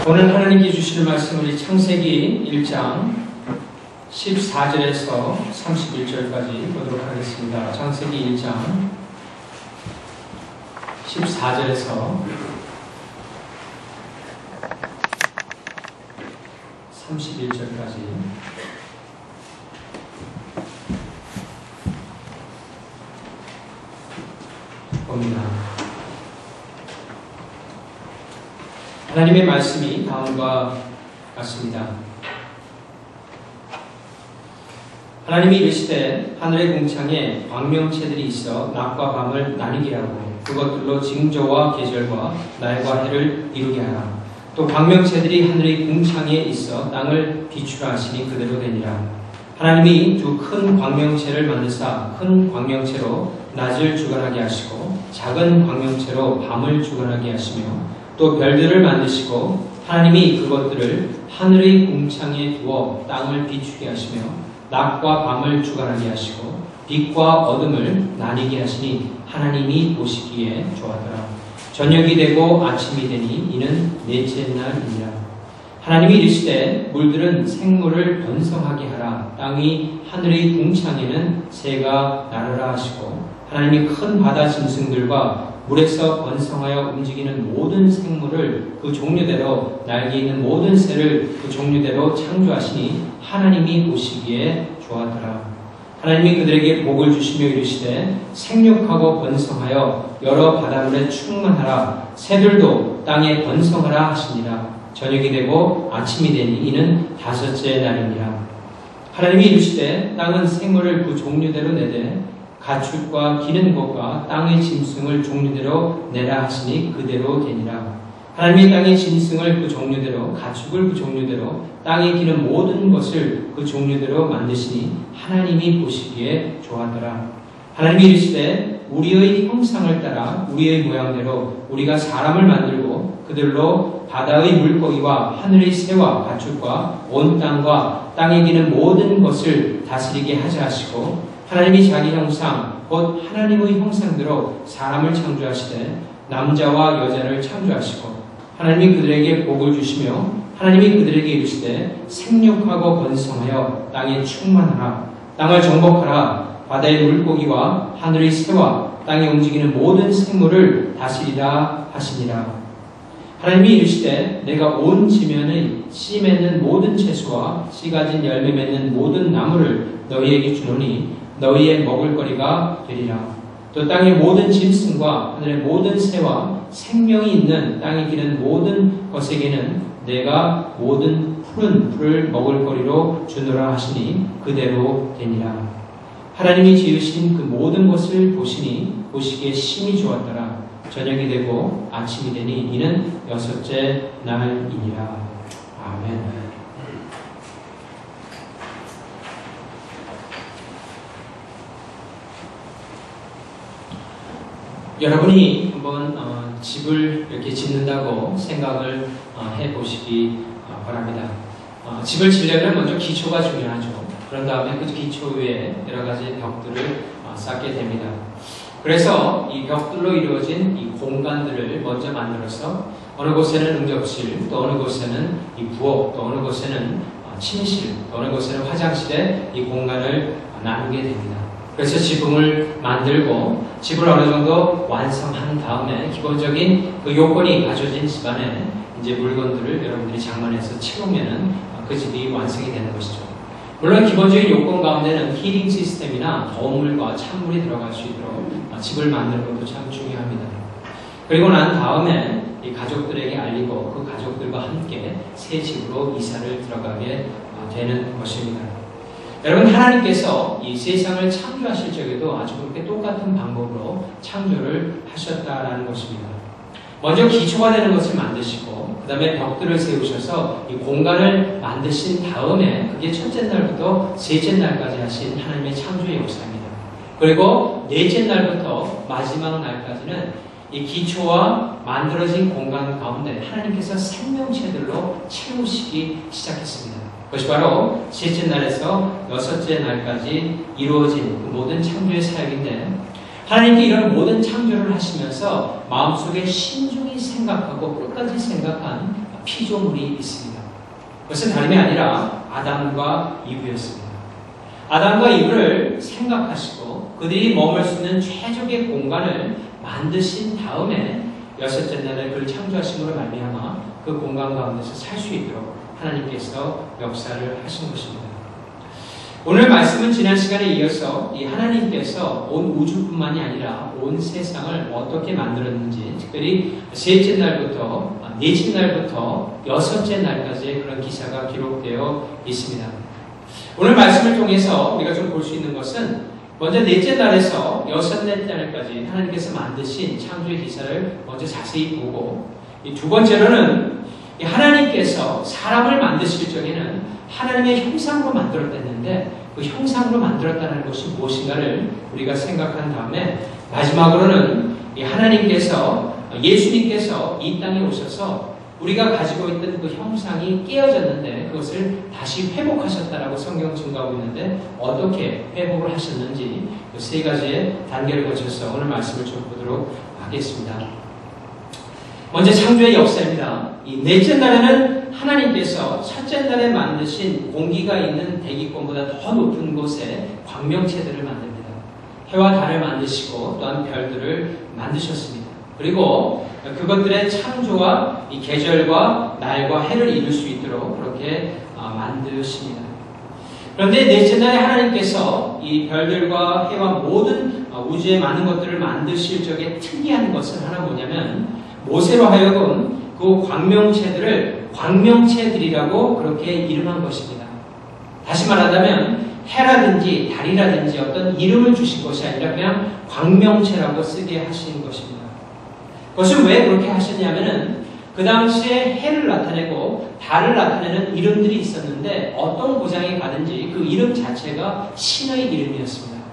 오늘 하나님께 주시는 말씀은 창세기 1장 14절에서 31절까지 보도록 하겠습니다. 창세기 1장 14절에서 31절까지 봅니다. 하나님의 말씀이 다음과 같습니다. 하나님이 이르시되 하늘의 궁창에 광명체들이 있어 낮과 밤을 나뉘게 하고 그것들로 징조와 계절과 날과 해를 이루게 하라. 또 광명체들이 하늘의 궁창에 있어 땅을 비추라 하시니 그대로 되니라. 하나님이 두 큰 광명체를 만드사 큰 광명체로 낮을 주관하게 하시고 작은 광명체로 밤을 주관하게 하시며 또 별들을 만드시고 하나님이 그것들을 하늘의 궁창에 두어 땅을 비추게 하시며 낮과 밤을 주관하게 하시고 빛과 어둠을 나뉘게 하시니 하나님이 보시기에 좋았더라. 저녁이 되고 아침이 되니 이는 넷째 날이니라. 하나님이 이르시되 물들은 생물을 번성하게 하라. 땅이 하늘의 궁창에는 새가 나르라 하시고 하나님이 큰 바다 짐승들과 물에서 번성하여 움직이는 모든 생물을 그 종류대로 날개 있는 모든 새를 그 종류대로 창조하시니 하나님이 보시기에 좋았더라. 하나님이 그들에게 복을 주시며 이르시되 생육하고 번성하여 여러 바닷물에 충만하라. 새들도 땅에 번성하라 하시니라. 저녁이 되고 아침이 되니 이는 다섯째 날이니라. 하나님이 이르시되 땅은 생물을 그 종류대로 내되 가축과 기는 것과 땅의 짐승을 종류대로 내라 하시니 그대로 되니라. 하나님이 땅의 짐승을 그 종류대로 가축을 그 종류대로 땅에 기는 모든 것을 그 종류대로 만드시니 하나님이 보시기에 좋았더라. 하나님이 이르시되 우리의 형상을 따라 우리의 모양대로 우리가 사람을 만들고 그들로 바다의 물고기와 하늘의 새와 가축과 온 땅과 땅에 기는 모든 것을 다스리게 하자 하시고 하나님이 자기 형상 곧 하나님의 형상대로 사람을 창조하시되 남자와 여자를 창조하시고 하나님이 그들에게 복을 주시며 하나님이 그들에게 이르시되 생육하고 번성하여 땅에 충만하라. 땅을 정복하라. 바다의 물고기와 하늘의 새와 땅에 움직이는 모든 생물을 다스리라 하시니라. 하나님이 이르시되 내가 온 지면의 씨 맺는 모든 채소와 씨 가진 열매 맺는 모든 나무를 너희에게 주노니 너희의 먹을거리가 되리라. 또 땅의 모든 짐승과 하늘의 모든 새와 생명이 있는 땅에 기는 모든 것에게는 내가 모든 푸른 풀을 먹을거리로 주노라 하시니 그대로 되니라. 하나님이 지으신 그 모든 것을 보시니 보시기에 심히 좋았더라. 저녁이 되고 아침이 되니 이는 여섯째 날이니라. 아멘. 여러분이 한번 집을 이렇게 짓는다고 생각을 해보시기 바랍니다. 집을 지려면 먼저 기초가 중요하죠. 그런 다음에 그 기초 위에 여러 가지 벽들을 쌓게 됩니다. 그래서 이 벽들로 이루어진 이 공간들을 먼저 만들어서 어느 곳에는 응접실, 또 어느 곳에는 이 부엌, 또 어느 곳에는 침실, 또 어느 곳에는 화장실에 이 공간을 나누게 됩니다. 그래서 지붕을 만들고 집을 어느 정도 완성한 다음에 기본적인 그 요건이 갖춰진 집안에 이제 물건들을 여러분들이 장만해서 채우면은 그 집이 완성이 되는 것이죠. 물론 기본적인 요건 가운데는 히팅 시스템이나 더운 물과 찬물이 들어갈 수 있도록 집을 만드는 것도 참 중요합니다. 그리고 난 다음에 이 가족들에게 알리고 그 가족들과 함께 새 집으로 이사를 들어가게 되는 것입니다. 여러분, 하나님께서 이 세상을 창조하실 적에도 아주 그렇게 똑같은 방법으로 창조를 하셨다라는 것입니다. 먼저 기초가 되는 것을 만드시고 그 다음에 벽들을 세우셔서 이 공간을 만드신 다음에 그게 첫째 날부터 셋째 날까지 하신 하나님의 창조의 역사입니다. 그리고 넷째 날부터 마지막 날까지는 이 기초와 만들어진 공간 가운데 하나님께서 생명체들로 채우시기 시작했습니다. 그것이 바로 셋째 날에서 여섯째 날까지 이루어진 그 모든 창조의 사역인데 하나님께 이런 모든 창조를 하시면서 마음속에 신중히 생각하고 끝까지 생각한 피조물이 있습니다. 그것은 다름이 아니라 아담과 이브였습니다. 아담과 이브를 생각하시고 그들이 머물 수 있는 최적의 공간을 만드신 다음에 여섯째 날에 그를 창조하심으로 말미암아 그 공간 가운데서 살 수 있도록 하나님께서 역사를 하신 것입니다. 오늘 말씀은 지난 시간에 이어서 이 하나님께서 온 우주뿐만이 아니라 온 세상을 어떻게 만들었는지, 특별히 셋째 날부터 넷째 날부터 여섯째 날까지의 그런 기사가 기록되어 있습니다. 오늘 말씀을 통해서 우리가 좀 볼 수 있는 것은 먼저 넷째 날에서 여섯째 날까지 하나님께서 만드신 창조의 기사를 먼저 자세히 보고, 이 두 번째로는 하나님께서 사람을 만드실 적에는 하나님의 형상으로 만들었다는데 그 형상으로 만들었다는 것이 무엇인가를 우리가 생각한 다음에, 마지막으로는 하나님께서 예수님께서 이 땅에 오셔서 우리가 가지고 있던 그 형상이 깨어졌는데 그것을 다시 회복하셨다라고 성경 증거하고 있는데 어떻게 회복을 하셨는지 그 세 가지의 단계를 거쳐서 오늘 말씀을 좀 보도록 하겠습니다. 먼저 창조의 역사입니다. 이 넷째 날에는 하나님께서 첫째 날에 만드신 공기가 있는 대기권보다 더 높은 곳에 광명체들을 만듭니다. 해와 달을 만드시고 또한 별들을 만드셨습니다. 그리고 그것들의 창조와 이 계절과 날과 해를 이룰 수 있도록 그렇게 만드십니다. 그런데 넷째 날에 하나님께서 이 별들과 해와 모든 우주의 많은 것들을 만드실 적에 특이한 것은 하나 뭐냐면, 모세로 하여금 그 광명체들을 광명체들이라고 그렇게 이름한 것입니다. 다시 말하자면 해라든지 달이라든지 어떤 이름을 주신 것이 아니라 그냥 광명체라고 쓰게 하신 것입니다. 그것은 왜 그렇게 하셨냐면은 그 당시에 해를 나타내고 달을 나타내는 이름들이 있었는데 어떤 고장이 가든지 그 이름 자체가 신의 이름이었습니다.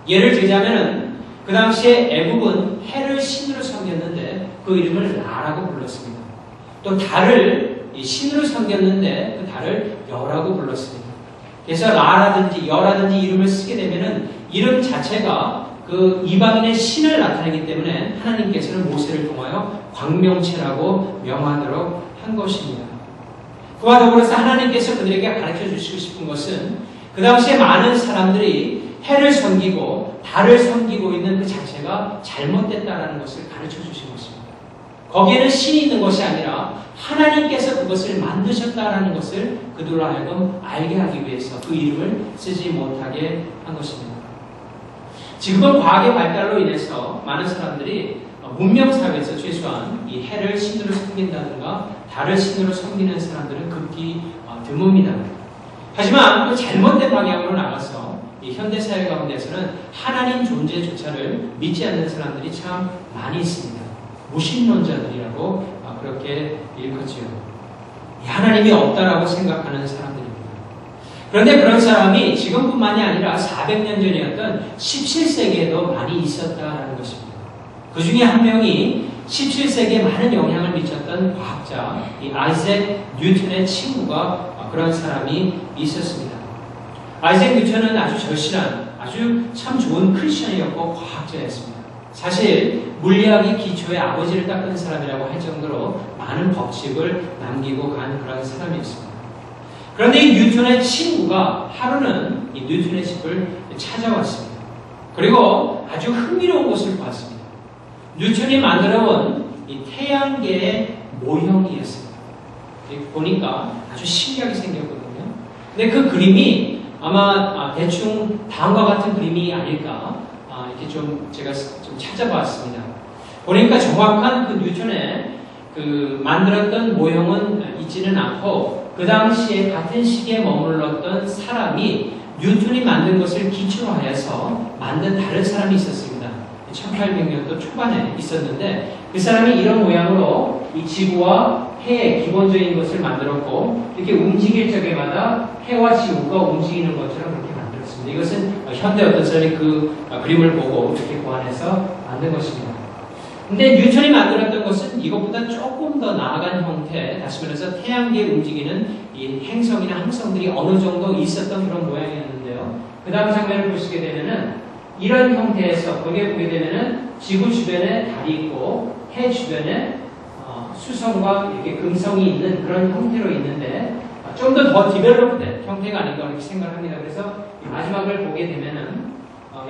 예를 들자면은 그 당시에 애국은 해를 신으로 섬겼는데 그 이름을 라라고 불렀습니다. 또 달을 신으로 섬겼는데 그 달을 여라고 불렀습니다. 그래서 라라든지 여라든지 이름을 쓰게 되면은 이름 자체가 그 이방인의 신을 나타내기 때문에 하나님께서는 모세를 통하여 광명체라고 명하도록 한 것입니다. 그와 더불어서 하나님께서 그들에게 가르쳐 주시고 싶은 것은 그 당시에 많은 사람들이 해를 섬기고 달을 섬기고 있는 그 자체가 잘못됐다라는 것을 가르쳐 주신 것입니다. 거기에는 신이 있는 것이 아니라 하나님께서 그것을 만드셨다라는 것을 그들로 하여금 알게 하기 위해서 그 이름을 쓰지 못하게 한 것입니다. 지금은 과학의 발달로 인해서 많은 사람들이 문명사회에서 최소한 이 해를 신으로 섬긴다든가 달을 신으로 섬기는 사람들은 극히 드뭅니다. 하지만 또 잘못된 방향으로 나가서 이 현대사회 가운데서는 하나님 존재조차를 믿지 않는 사람들이 참 많이 있습니다. 무신론자들이라고 그렇게 일컫지요. 하나님이 없다라고 생각하는 사람들입니다. 그런데 그런 사람이 지금뿐만이 아니라 400년 전이었던 17세기에도 많이 있었다라는 것입니다. 그 중에 한 명이 17세기에 많은 영향을 미쳤던 과학자, 이 아이작 뉴턴의 친구가 그런 사람이 있었습니다. 아이작 뉴턴은 아주 절실한, 아주 참 좋은 크리스천이었고 과학자였습니다. 사실 물리학의 기초에 아버지를 닦은 사람이라고 할 정도로 많은 법칙을 남기고 간 그런 사람이었습니다. 그런데 이 뉴턴의 친구가 하루는 이 뉴턴의 집을 찾아왔습니다. 그리고 아주 흥미로운 것을 보았습니다. 뉴턴이 만들어온 이 태양계의 모형이었습니다. 보니까 아주 신기하게 생겼거든요. 근데 그 그림이 아마 대충 다음과 같은 그림이 아닐까 이렇게 좀 제가 좀 찾아봤습니다. 보니까 정확한 그 뉴턴의 그 만들었던 모형은 있지는 않고 그 당시에 같은 시기에 머물렀던 사람이 뉴턴이 만든 것을 기초로 하여서 만든 다른 사람이 있었습니다. 1800년도 초반에 있었는데 그 사람이 이런 모양으로 이 지구와 해의 기본적인 것을 만들었고 이렇게 움직일 적에마다 해와 지구가 움직이는 것처럼 그렇게 만들었습니다. 이것은 현대 어떤 사람이 그 그림을 보고 이렇게 고안해서 만든 것입니다. 근데 뉴턴이 만들었던 것은 이것보다 조금 더 나아간 형태, 다시 말해서 태양계에 움직이는 이 행성이나 항성들이 어느 정도 있었던 그런 모양이었는데요. 그 다음 장면을 보시게 되면은 이런 형태에서 거기에 보게 되면은 지구 주변에 달이 있고 해 주변에 수성과 이렇게 금성이 있는 그런 형태로 있는데 좀 더 디벨롭된 형태가 아닌가 이렇게 생각합니다. 그래서 마지막을 보게 되면은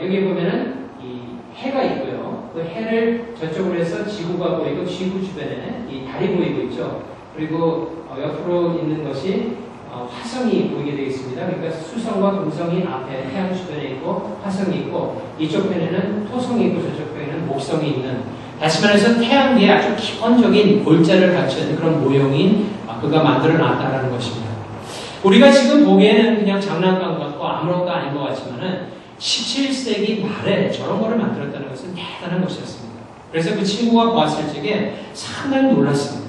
여기 보면은 이 해가 있고요. 그 해를 저쪽으로 해서 지구가 보이고 지구 주변에 이 달이 보이고 있죠. 그리고 옆으로 있는 것이 화성이 보이게 되어 있습니다. 그러니까 수성과 금성이 앞에 태양 주변에 있고 화성이 있고 이쪽 편에는 토성이 있고 저쪽 편에는 목성이 있는, 다시 말해서 태양계의 아주 기본적인 골자를 갖춘 그런 모형인 그가 만들어 놨다는 것입니다. 우리가 지금 보기에는 그냥 장난감 같고 아무것도 아닌 것 같지만은 17세기 말에 저런 거를 만들었다는 것은 대단한 것이었습니다. 그래서 그 친구가 보았을 적에 상당히 놀랐습니다.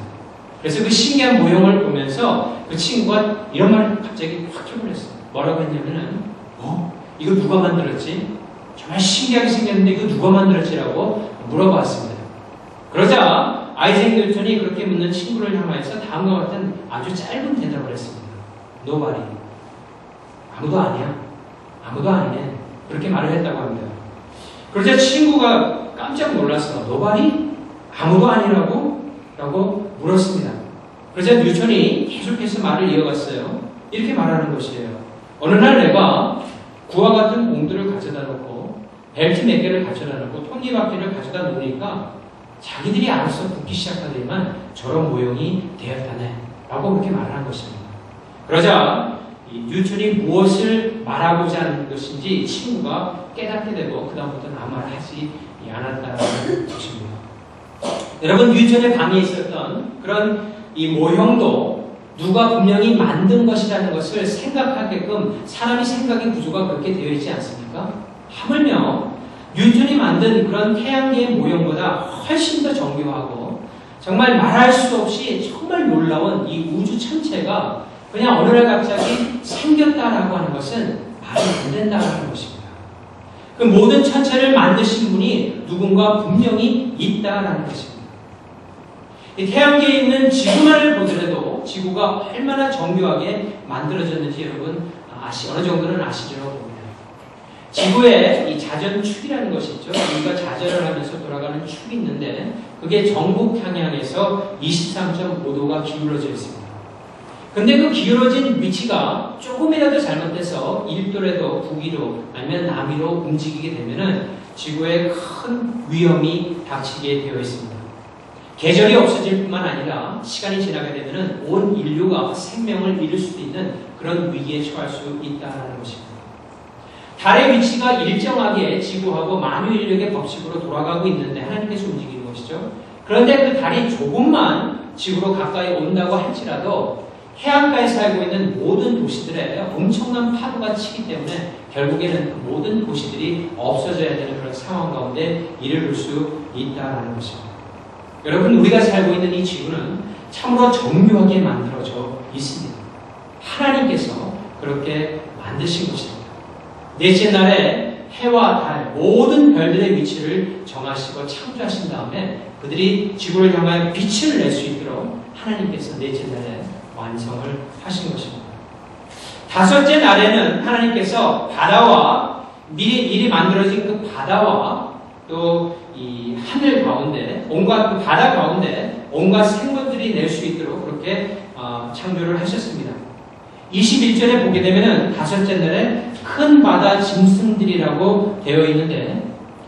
그래서 그 신기한 모형을 보면서 그 친구가 이런 말을 갑자기 확 쳐버렸어요. 뭐라고 했냐면은 이거 누가 만들었지? 정말 신기하게 생겼는데 이거 누가 만들었지라고 물어봤습니다. 그러자 아이작 뉴턴이 그렇게 묻는 친구를 향하여서 다음과 같은 아주 짧은 대답을 했습니다. Nobody. 아무도 아니야. 아무도 아니네. 그렇게 말을 했다고 합니다. 그러자 친구가 깜짝 놀랐어. Nobody? 아무도 아니라고? 라고 물었습니다. 그러자 뉴턴이 계속해서 말을 이어갔어요. 이렇게 말하는 것이에요. 어느 날 내가 구와 같은 공들을 가져다 놓고 벨트 몇 개를 가져다 놓고 톱니바퀴를 가져다 놓으니까 자기들이 알아서 붙기 시작하더니만 저런 모형이 되었다네. 라고 그렇게 말하는 것입니다. 그러자 뉴턴이 무엇을 말하고자 하는 것인지 친구가 깨닫게 되고 그다음부터는 아무 말 하지 않았다는 것입니다. 여러분, 뉴턴의 방에 있었던 그런 이 모형도 누가 분명히 만든 것이라는 것을 생각하게끔 사람이 생각의 구조가 그렇게 되어 있지 않습니까? 하물며 뉴턴이 만든 그런 태양계의 모형보다 훨씬 더 정교하고 정말 말할 수 없이 정말 놀라운 이 우주 전체가 그냥 어느 날 갑자기 생겼다라고 하는 것은 말이 안 된다는 것입니다. 그 모든 천체를 만드신 분이 누군가 분명히 있다라는 것입니다. 이 태양계에 있는 지구만을 보더라도 지구가 얼마나 정교하게 만들어졌는지 여러분 어느 정도는 아시리라고 봅니다. 지구에 이 자전축이라는 것이 있죠. 우리가 자전을 하면서 돌아가는 축이 있는데 그게 정북 방향에서 23.5도가 기울어져 있습니다. 근데 그 기울어진 위치가 조금이라도 잘못돼서 1도라도 북위로 아니면 남위로 움직이게 되면은 지구에 큰 위험이 닥치게 되어 있습니다. 계절이 없어질 뿐만 아니라 시간이 지나게 되면은 온 인류가 생명을 잃을 수도 있는 그런 위기에 처할 수 있다는 것입니다. 달의 위치가 일정하게 지구하고 만유인력의 법칙으로 돌아가고 있는데 하나님께서 움직이는 것이죠. 그런데 그 달이 조금만 지구로 가까이 온다고 할지라도 해안가에 살고 있는 모든 도시들에 엄청난 파도가 치기 때문에 결국에는 그 모든 도시들이 없어져야 되는 그런 상황 가운데 이르를 수 있다는 것입니다. 여러분, 우리가 살고 있는 이 지구는 참으로 정교하게 만들어져 있습니다. 하나님께서 그렇게 만드신 것입니다. 넷째 날에 해와 달, 모든 별들의 위치를 정하시고 창조하신 다음에 그들이 지구를 향하여 빛을 낼 수 있도록 하나님께서 넷째 날에 완성을 하신 것입니다. 다섯째 날에는 하나님께서 바다와 미리 만들어진 그 바다와 또 이 하늘 가운데 온갖 그 바다 가운데 온갖 생물들이 낼 수 있도록 그렇게 창조를 하셨습니다. 21절에 보게 되면은 다섯째 날에 큰 바다 짐승들이라고 되어 있는데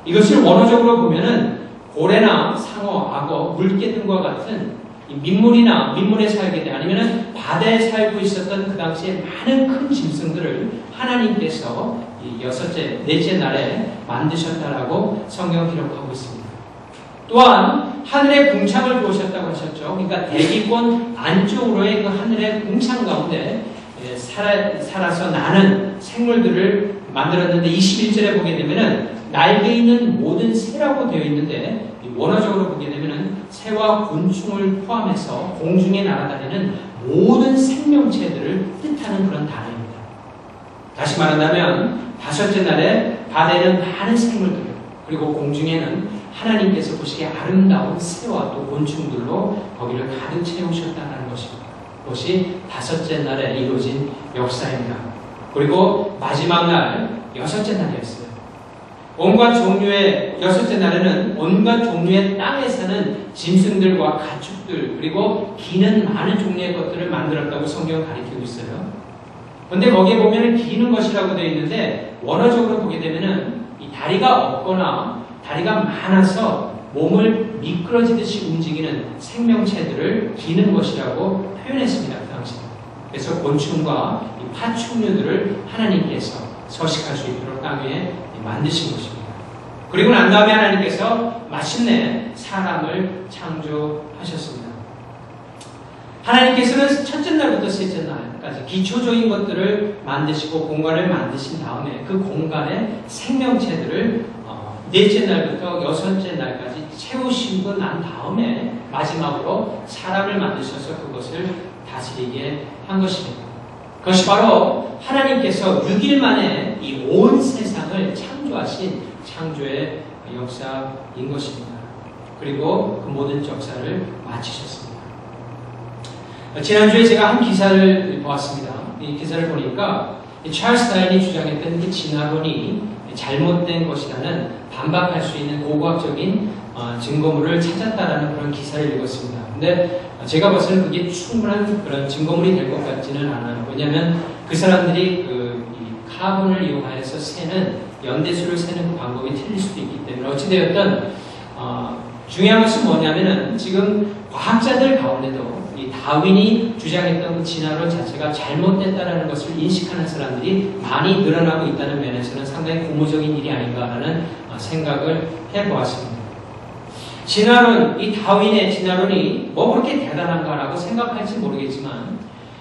이것을 원어적으로 보면은 고래나 상어, 악어, 물개 등과 같은 민물이나 민물에 살게 돼 아니면은 바다에 살고 있었던 그 당시에 많은 큰 짐승들을 하나님께서 이 넷째 날에 만드셨다라고 성경 기록하고 있습니다. 또한 하늘의 궁창을 보셨다고 하셨죠. 그러니까 대기권 안쪽으로의 그 하늘의 궁창 가운데 살아서 나는 생물들을 만들었는데 21절에 보게 되면은 날개 있는 모든 새라고 되어 있는데 원어적으로 보게 되면은 새와 곤충을 포함해서 공중에 날아다니는 모든 생명체들을 뜻하는 그런 단어입니다. 다시 말한다면 다섯째 날에 바다에는 많은 생물들 그리고 공중에는 하나님께서 보시기에 아름다운 새와 또 곤충들로 거기를 가득 채우셨다는 것입니다. 그것이 다섯째 날에 이루어진 역사입니다. 그리고 마지막 날 여섯째 날이었어요. 온갖 종류의 여섯째 날에는 온갖 종류의 땅에 사는 짐승들과 가축들 그리고 기는 많은 종류의 것들을 만들었다고 성경은 가리키고 있어요. 그런데 거기에 보면 기는 것이라고 되어 있는데 원어적으로 보게 되면은 이 다리가 없거나 다리가 많아서 몸을 미끄러지듯이 움직이는 생명체들을 기는 것이라고 표현했습니다. 그 당시에. 그래서 곤충과 이 파충류들을 하나님께서 서식할 수 있도록 땅 위에 만드신 것입니다. 그리고 난 다음에 하나님께서 마침내 사람을 창조하셨습니다. 하나님께서는 첫째 날부터 셋째 날까지 기초적인 것들을 만드시고 공간을 만드신 다음에 그 공간에 생명체들을 넷째 날부터 여섯째 날까지 채우시고 난 다음에 마지막으로 사람을 만드셔서 그것을 다스리게 한 것입니다. 그것이 바로 하나님께서 6일 만에 이 온 세상을 창조하신 창조의 역사인 것입니다. 그리고 그 모든 역사를 마치셨습니다. 지난주에 제가 한 기사를 보았습니다. 이 기사를 보니까 찰스 다윈이 주장했던 그 진화론이 잘못된 것이라는 반박할 수 있는 고고학적인 증거물을 찾았다라는 그런 기사를 읽었습니다. 근데 제가 봐서는 그게 충분한 그런 증거물이 될 것 같지는 않아요. 왜냐하면 그 사람들이 이 카본을 이용하여서 세는 연대수를 세는 그 방법이 틀릴 수도 있기 때문에 어찌되었든 중요한 것은 뭐냐면은 지금 과학자들 가운데도 이 다윈이 주장했던 그 진화론 자체가 잘못됐다는 것을 인식하는 사람들이 많이 늘어나고 있다는 면에서는 상당히 고무적인 일이 아닌가라는 생각을 해보았습니다. 진화론, 이 다윈의 진화론이 뭐 그렇게 대단한가라고 생각할지 모르겠지만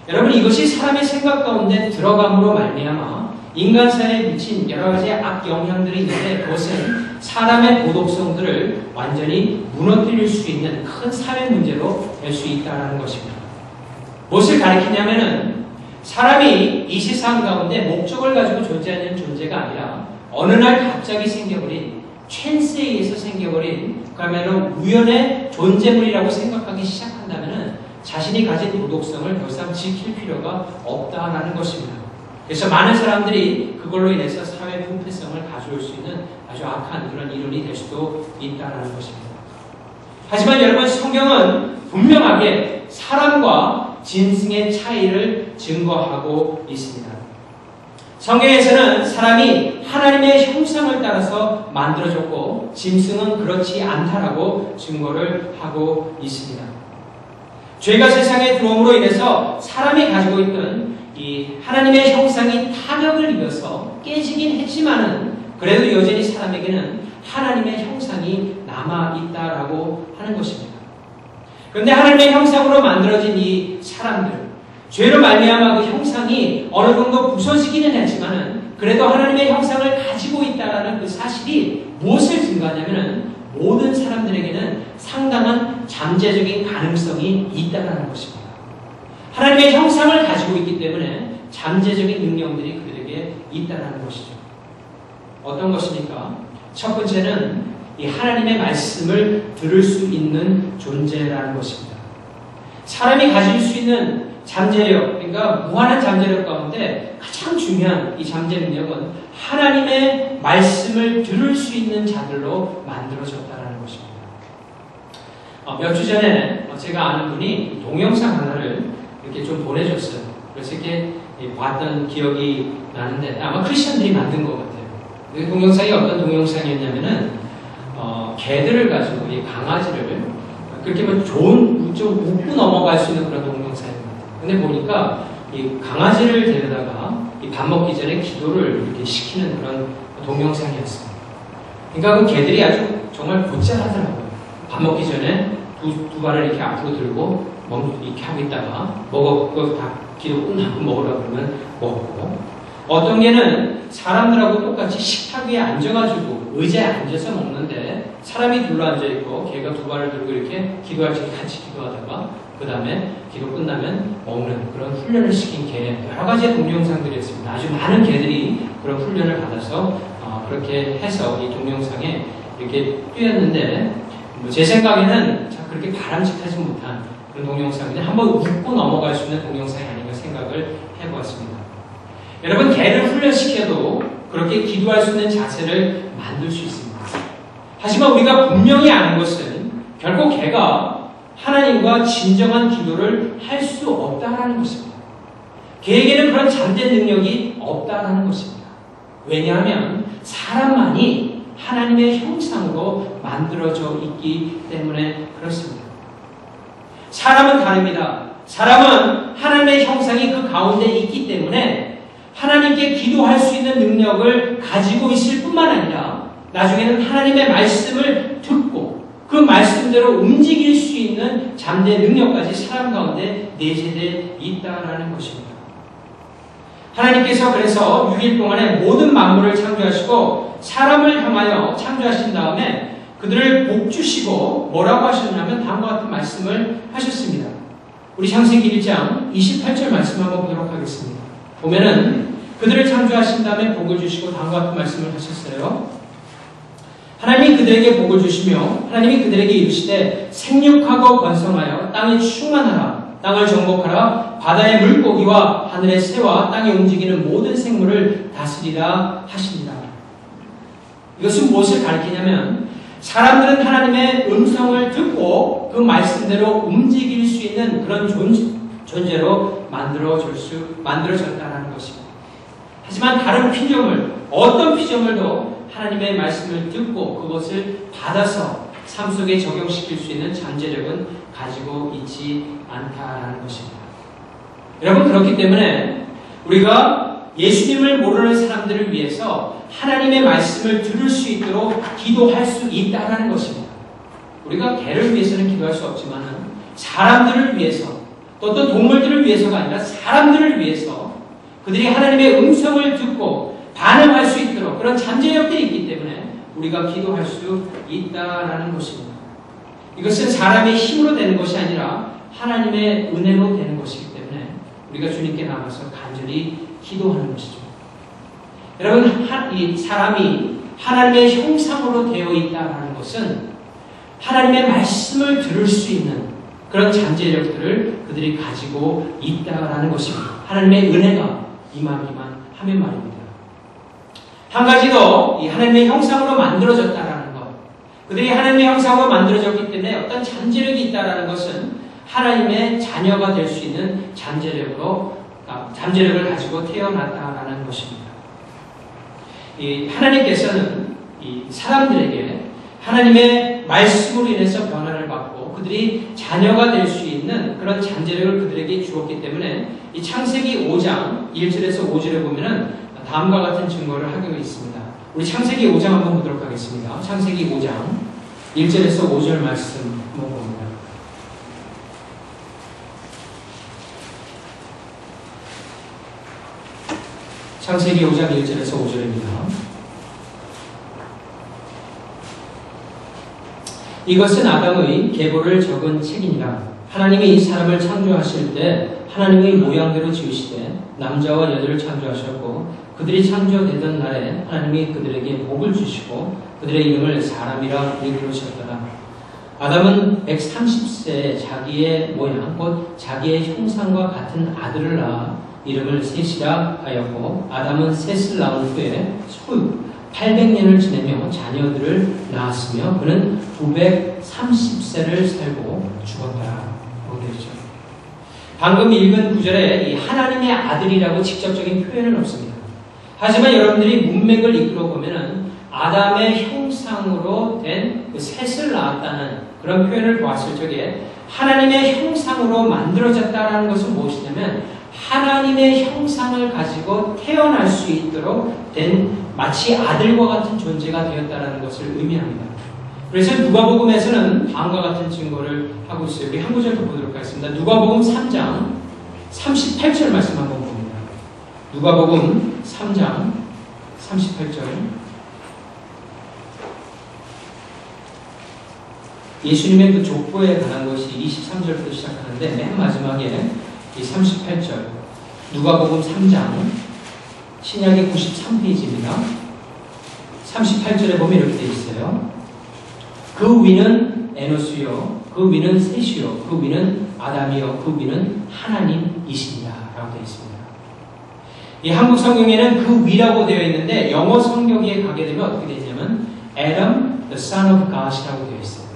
여러분 이것이 사람의 생각 가운데 들어감으로 말미암아 인간사에 미친 여러 가지 악영향들이 있는데 그것은 사람의 도덕성들을 완전히 무너뜨릴 수 있는 큰 사회 문제로 될 수 있다는 것입니다. 무엇을 가리키냐면은 사람이 이 세상 가운데 목적을 가지고 존재하는 존재가 아니라 어느 날 갑자기 생겨버린 찬스에 의해서 생겨버린 그러면은 우연의 존재물이라고 생각하기 시작한다면은 자신이 가진 도덕성을 더 이상 지킬 필요가 없다라는 것입니다. 그래서 많은 사람들이 그걸로 인해서 사회 분폐성을 가져올 수 있는 아주 악한 그런 이론이 될 수도 있다는 것입니다. 하지만 여러분 성경은 분명하게 사람과 짐승의 차이를 증거하고 있습니다. 성경에서는 사람이 하나님의 형상을 따라서 만들어졌고 짐승은 그렇지 않다라고 증거를 하고 있습니다. 죄가 세상에 들어옴으로 인해서 사람이 가지고 있던 이 하나님의 형상이 타격을 입어서 깨지긴 했지만은 그래도 여전히 사람에게는 하나님의 형상이 남아있다라고 하는 것입니다. 그런데 하나님의 형상으로 만들어진 이 사람들, 죄로 말미암아 그 형상이 어느 정도 부서지기는 했지만은 그래도 하나님의 형상을 가지고 있다라는 그 사실이 무엇을 증거하냐면은 모든 사람들에게는 상당한 잠재적인 가능성이 있다라는 것입니다. 하나님의 형상을 가지고 있기 때문에 잠재적인 능력들이 그들에게 있다라는 것이죠. 어떤 것입니까? 첫 번째는 이 하나님의 말씀을 들을 수 있는 존재라는 것입니다. 사람이 가질 수 있는 잠재력, 그러니까 무한한 잠재력 가운데 가장 중요한 이 잠재 능력은 하나님의 말씀을 들을 수 있는 자들로 만들어졌다는 것입니다. 몇 주 전에 제가 아는 분이 동영상 하나를 이렇게 좀 보내줬어요. 그래서 이렇게 봤던 기억이 나는데 아마 크리스천들이 만든 것 같아요. 그 동영상이 어떤 동영상이었냐면은 개들을 가지고 이 강아지를 그렇게 뭐 좋은 좀 웃고 넘어갈 수 있는 그런 동영상입니다. 근데 보니까 이 강아지를 데려다가 이 밥 먹기 전에 기도를 이렇게 시키는 그런 동영상이었어요. 그러니까 그 개들이 아주 정말 곧잘하더라고요. 밥 먹기 전에 두 발을 이렇게 앞으로 들고 이렇게 하고 있다가 그거 다 기도 끝나고 먹으라고 그러면 먹고 어떤 개는 사람들하고 똑같이 식탁 위에 앉아가지고 의자에 앉아서 먹는데 사람이 둘러 앉아있고 개가 두 발을 들고 이렇게 기도할 때 같이 기도하다가 그 다음에 기도 끝나면 먹는 그런 훈련을 시킨 개 여러 가지의 동영상들이었습니다. 아주 많은 개들이 그런 훈련을 받아서 그렇게 해서 이 동영상에 이렇게 뛰었는데 제 생각에는 그렇게 바람직하지 못한 그런 동영상인데 한번 웃고 넘어갈 수 있는 동영상이 아닌가 생각을 해보았습니다. 여러분 개를 훈련시켜도 그렇게 기도할 수 있는 자세를 만들 수 있습니다. 하지만 우리가 분명히 아는 것은 결코 걔가 하나님과 진정한 기도를 할 수 없다라는 것입니다. 걔에게는 그런 잠재 능력이 없다라는 것입니다. 왜냐하면 사람만이 하나님의 형상으로 만들어져 있기 때문에 그렇습니다. 사람은 다릅니다. 사람은 하나님의 형상이 그 가운데 있기 때문에 하나님께 기도할 수 있는 능력을 가지고 있을 뿐만 아니라 나중에는 하나님의 말씀을 듣고 그 말씀대로 움직일 수 있는 잠재 능력까지 사람 가운데 내재되어 있다라는 것입니다. 하나님께서 그래서 6일 동안에 모든 만물을 창조하시고 사람을 향하여 창조하신 다음에 그들을 복주시고 뭐라고 하셨냐면 다음과 같은 말씀을 하셨습니다. 우리 창세기 1장 28절 말씀 한번 보도록 하겠습니다. 보면은 그들을 창조하신 다음에 복을 주시고 다음과 같은 말씀을 하셨어요. 하나님이 그들에게 복을 주시며 하나님이 그들에게 이르시되 생육하고 번성하여 땅에 충만하라. 땅을 정복하라. 바다의 물고기와 하늘의 새와 땅에 움직이는 모든 생물을 다스리라 하십니다. 이것은 무엇을 가리키냐면 사람들은 하나님의 음성을 듣고 그 말씀대로 움직일 수 있는 그런 존재로 만들어졌다는 것입니다. 하지만 다른 피조물, 어떤 피조물도 하나님의 말씀을 듣고 그것을 받아서 삶 속에 적용시킬 수 있는 잠재력은 가지고 있지 않다라는 것입니다. 여러분, 그렇기 때문에 우리가 예수님을 모르는 사람들을 위해서 하나님의 말씀을 들을 수 있도록 기도할 수 있다는 것입니다. 우리가 개를 위해서는 기도할 수 없지만 사람들을 위해서 또 어떤 동물들을 위해서가 아니라 사람들을 위해서 그들이 하나님의 음성을 듣고 반응할 수 있도록 그런 잠재력들이 있기 때문에 우리가 기도할 수 있다라는 것입니다. 이것은 사람의 힘으로 되는 것이 아니라 하나님의 은혜로 되는 것이기 때문에 우리가 주님께 나가서 간절히 기도하는 것이죠. 여러분, 이 사람이 하나님의 형상으로 되어 있다는 것은 하나님의 말씀을 들을 수 있는 그런 잠재력들을 그들이 가지고 있다라는 것입니다. 하나님의 은혜가 임하기만 하면 말입니다. 한 가지 더, 이 하나님의 형상으로 만들어졌다라는 것. 그들이 하나님의 형상으로 만들어졌기 때문에 어떤 잠재력이 있다라는 것은 하나님의 자녀가 될 수 있는 잠재력을 가지고 태어났다라는 것입니다. 하나님께서는 이 사람들에게 하나님의 말씀으로 인해서 변화를 받고 그들이 자녀가 될 수 있는 그런 잠재력을 그들에게 주었기 때문에 이 창세기 5장 1절에서 5절에 보면은 다음과 같은 증거를 하고 있습니다. 우리 창세기 5장 한번 보도록 하겠습니다. 창세기 5장 1절에서 5절 말씀 한번 봅니다. 창세기 5장 1절에서 5절입니다. 이것은 아담의 계보를 적은 책이니라. 하나님이 이 사람을 창조하실 때 하나님의 모양대로 지으시되 남자와 여자를 창조하셨고 그들이 창조되던 날에 하나님이 그들에게 복을 주시고 그들의 이름을 사람이라 이르셨더라. 아담은 130세에 자기의 모양 곧 자기의 형상과 같은 아들을 낳아 이름을 셋이라 하였고 아담은 셋을 낳은 후에 소유 800년을 지내며 자녀들을 낳았으며 그는 930세를 살고 죽었더라. 되죠. 방금 읽은 구절에 이 하나님의 아들이라고 직접적인 표현은 없습니다. 하지만 여러분들이 문맥을 이끌어 보면은 아담의 형상으로 된 그 셋을 낳았다는 그런 표현을 보았을 적에 하나님의 형상으로 만들어졌다는 것은 무엇이냐면 하나님의 형상을 가지고 태어날 수 있도록 된 마치 아들과 같은 존재가 되었다는 것을 의미합니다. 그래서 누가복음에서는 다음과 같은 증거를 하고 있어요. 우리 한 구절 더 보도록 하겠습니다. 누가복음 3장 38절 말씀 한번 봅니다. 누가복음 3장 38절. 예수님의 그 족보에 관한 것이 23절부터 시작하는데 맨 마지막에 이 38절 누가복음 3장 신약의 93페이지입니다. 38절에 보면 이렇게 되어 있어요. 그 위는 에노스요, 그 위는 셋이요, 그 위는 아담이요, 그 위는 하나님이십니다. 라고 되어 있습니다. 이 한국 성경에는 그 위라고 되어 있는데 영어 성경에 가게 되면 어떻게 되냐면 Adam, the son of God이라고 되어 있어요.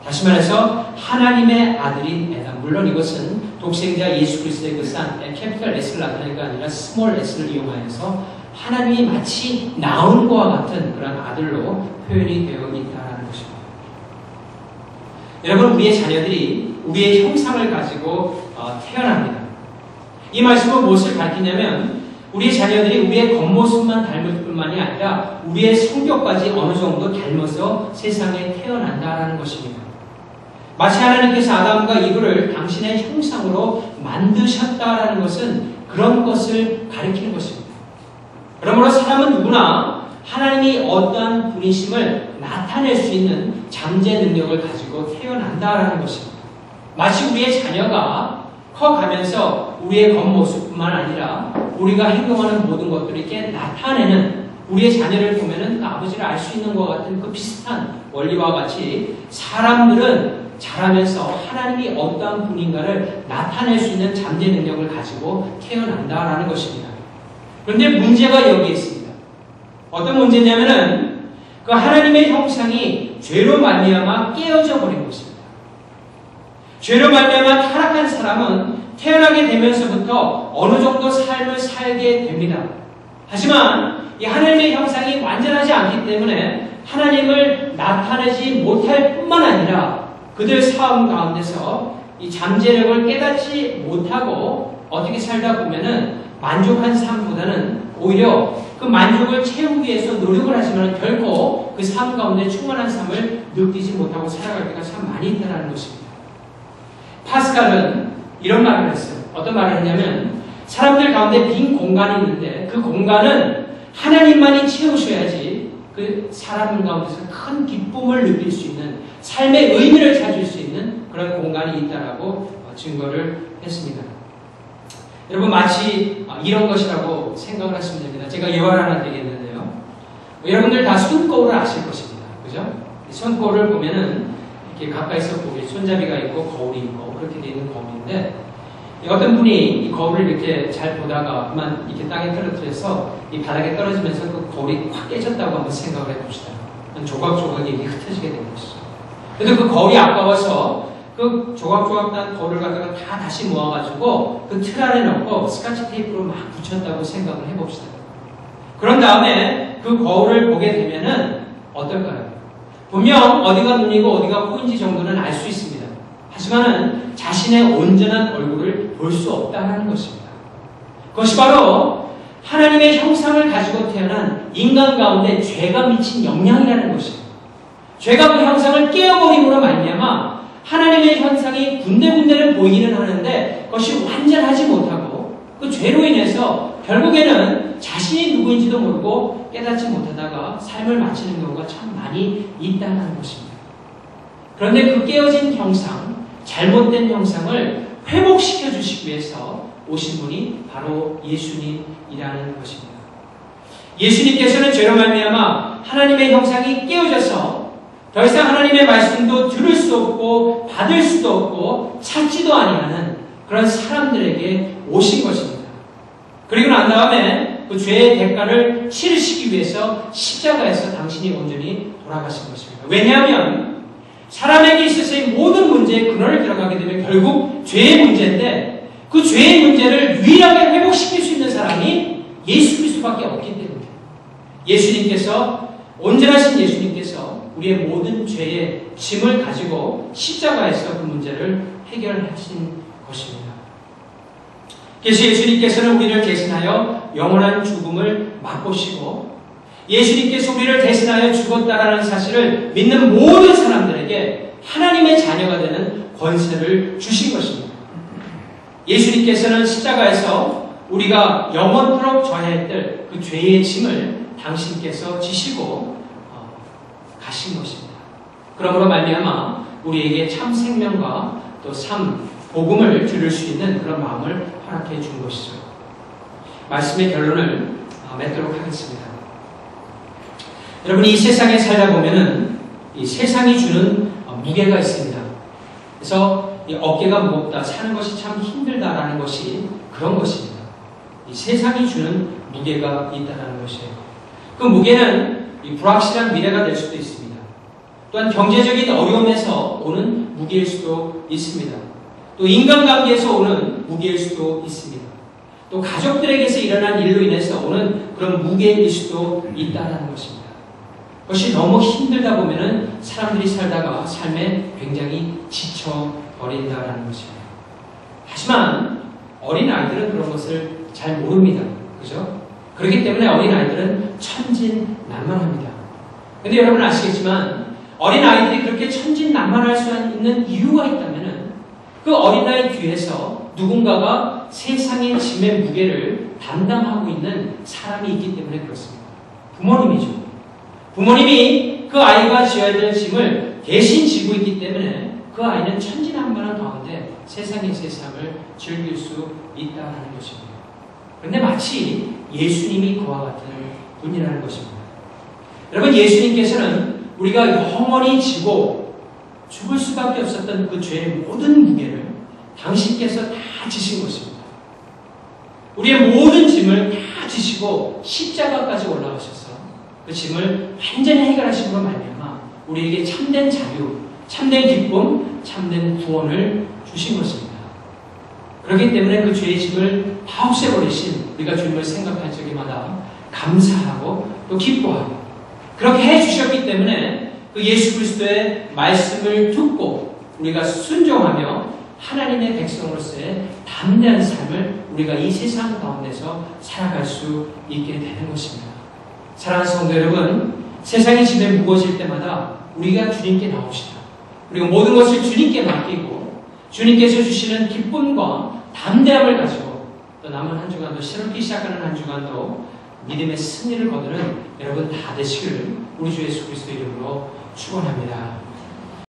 다시 말해서 하나님의 아들인 에담. 물론 이것은 독생자 예수 그리스도의 그 캐피탈 S를 나타내가 아니라 스몰 s를 이용하여서 하나님이 마치 나온 것과 같은 그런 아들로 표현이 되어 있다는 것입니다. 여러분, 우리의 자녀들이 우리의 형상을 가지고 태어납니다. 이 말씀은 무엇을 가르치냐면 우리의 자녀들이 우리의 겉모습만 닮을 뿐만이 아니라 우리의 성격까지 어느 정도 닮아서 세상에 태어난다는 것입니다. 마치 하나님께서 아담과 이브를 당신의 형상으로 만드셨다라는 것은 그런 것을 가리키는 것입니다. 그러므로 사람은 누구나 하나님이 어떠한 분이심을 나타낼 수 있는 잠재 능력을 가지고 태어난다라는 것입니다. 마치 우리의 자녀가 커가면서 우리의 겉모습뿐만 아니라 우리가 행동하는 모든 것들을 이렇게 나타내는 우리의 자녀를 보면은 그 아버지를 알 수 있는 것 같은 그 비슷한 원리와 같이 사람들은 자라면서 하나님이 어떠한 분인가를 나타낼 수 있는 잠재 능력을 가지고 태어난다라는 것입니다. 그런데 문제가 여기에 있습니다. 어떤 문제냐면은 그 하나님의 형상이 죄로 말미암아 깨어져 버린 것입니다. 죄로 말미암아 타락한 사람은 태어나게 되면서부터 어느 정도 삶을 살게 됩니다. 하지만 이 하나님의 형상이 완전하지 않기 때문에 하나님을 나타내지 못할 뿐만 아니라 그들 삶 가운데서 이 잠재력을 깨닫지 못하고 어떻게 살다 보면은 만족한 삶보다는 오히려 그 만족을 채우기 위해서 노력을 하지만 결코 그 삶 가운데 충만한 삶을 느끼지 못하고 살아갈 때가 참 많이 있다는 것입니다. 파스칼은 이런 말을 했어요. 어떤 말을 했냐면 사람들 가운데 빈 공간이 있는데 그 공간은 하나님만이 채우셔야지 그 사람 가운데서 큰 기쁨을 느낄 수 있는 삶의 의미를 찾을 수 있는 그런 공간이 있다라고 증거를 했습니다. 여러분, 마치 이런 것이라고 생각을 하시면 됩니다. 제가 예화를 하나 드리겠는데요. 여러분들 다 손거울을 아실 것입니다. 그죠? 손거울을 보면은 이렇게 가까이서 보면 손잡이가 있고 거울이 있고 그렇게 되어 있는 거울인데 어떤 분이 이 거울을 이렇게 잘 보다가 그만 이렇게 땅에 떨어뜨려서 이 바닥에 떨어지면서 그 거울이 확 깨졌다고 한번 생각을 해봅시다. 조각조각 이렇게 흩어지게 된 것이죠. 그래서 그 거울이 아까워서 그 조각조각 난 거울을 갖다가 다 다시 모아가지고 그 틀 안에 넣고 스카치 테이프로 막 붙였다고 생각을 해봅시다. 그런 다음에 그 거울을 보게 되면은 어떨까요? 분명 어디가 눈이고 어디가 코인지 정도는 알 수 있습니다. 하지만은 자신의 온전한 얼굴을 볼 수 없다는 것입니다. 그것이 바로 하나님의 형상을 가지고 태어난 인간 가운데 죄가 미친 영향이라는 것입니다. 죄가 그 형상을 깨어버림으로 말미암아 하나님의 형상이 군데군데는 보이기는 하는데 그것이 완전하지 못하고 그 죄로 인해서 결국에는 자신이 누구인지도 모르고 깨닫지 못하다가 삶을 마치는 경우가 참 많이 있다는 것입니다. 그런데 그 깨어진 형상, 잘못된 형상을 회복시켜 주시기 위해서 오신 분이 바로 예수님이라는 것입니다. 예수님께서는 죄로 말미암아 하나님의 형상이 깨어져서 더 이상 하나님의 말씀도 들을 수 없고 받을 수도 없고 찾지도 아니하는 그런 사람들에게 오신 것입니다. 그리고 난 다음에 그 죄의 대가를 치르시기 위해서 십자가에서 당신이 온전히 돌아가신 것입니다. 왜냐하면 사람에게 있어서의 모든 문제의 근원을 들어가게 되면 결국 죄의 문제인데 그 죄의 문제를 유일하게 회복시킬 수 있는 사람이 예수 그리스도밖에 없기 때문에 예수님께서 온전하신 예수님께서 우리의 모든 죄의 짐을 가지고 십자가에서 그 문제를 해결하신 것입니다. 그래서 예수님께서는 우리를 대신하여 영원한 죽음을 맛보시고 예수님께서 우리를 대신하여 죽었다라는 사실을 믿는 모든 사람들에게 하나님의 자녀가 되는 권세를 주신 것입니다. 예수님께서는 십자가에서 우리가 영원토록 져야 할 그 죄의 짐을 당신께서 지시고 가신 것입니다. 그러므로 말미암아 우리에게 참 생명과 또 참 복음을 들을 수 있는 그런 마음을 허락해 준 것이죠. 말씀의 결론을 맺도록 하겠습니다. 여러분, 이 세상에 살다 보면은 이 세상이 주는 무게가 있습니다. 그래서 이 어깨가 무겁다, 사는 것이 참 힘들다라는 것이 그런 것입니다. 이 세상이 주는 무게가 있다는 것이에요. 그 무게는 이 불확실한 미래가 될 수도 있습니다. 또한 경제적인 어려움에서 오는 무게일 수도 있습니다. 또 인간관계에서 오는 무게일 수도 있습니다. 또 가족들에게서 일어난 일로 인해서 오는 그런 무게일 수도 있다는 것입니다. 그것이 너무 힘들다 보면은 사람들이 살다가 삶에 굉장히 지쳐버린다는 것입니다. 하지만 어린아이들은 그런 것을 잘 모릅니다. 그죠? 그렇기 때문에 어린아이들은 천진난만합니다. 근데 여러분 아시겠지만 어린아이들이 그렇게 천진난만할 수 있는 이유가 있다면은 그 어린아이 뒤에서 누군가가 세상의 짐의 무게를 담당하고 있는 사람이 있기 때문에 그렇습니다. 부모님이죠. 부모님이 그 아이가 지어야 될 짐을 대신 지고 있기 때문에 그 아이는 천진난만한 가운데 세상의 세상을 즐길 수 있다는 것입니다. 그런데 마치 예수님이 그와 같은 분이라는 것입니다. 여러분, 예수님께서는 우리가 영원히 지고 죽을 수밖에 없었던 그 죄의 모든 무게를 당신께서 다 지신 것입니다. 우리의 모든 짐을 다 지시고 십자가까지 올라가셔서 그 짐을 완전히 해결하심으로 말미암아 우리에게 참된 자유, 참된 기쁨, 참된 구원을 주신 것입니다. 그렇기 때문에 그 죄의 짐을 다 없애버리신 우리가 주님을 생각할 적에마다 감사하고 또 기뻐하고 그렇게 해주셨기 때문에 그 예수 그리스도의 말씀을 듣고 우리가 순종하며 하나님의 백성으로서의 담대한 삶을 우리가 이 세상 가운데서 살아갈 수 있게 되는 것입니다. 사랑하는 성도 여러분, 세상의 짐에 무거워질 때마다 우리가 주님께 나옵시다. 그리고 모든 것을 주님께 맡기고 주님께서 주시는 기쁨과 담대함을 가지고 또 남은 한 주간도 새롭게 시작하는 한 주간도 믿음의 승리를 거두는 여러분 다 되시기를 우리 주 예수 그리스도 이름으로 축원합니다.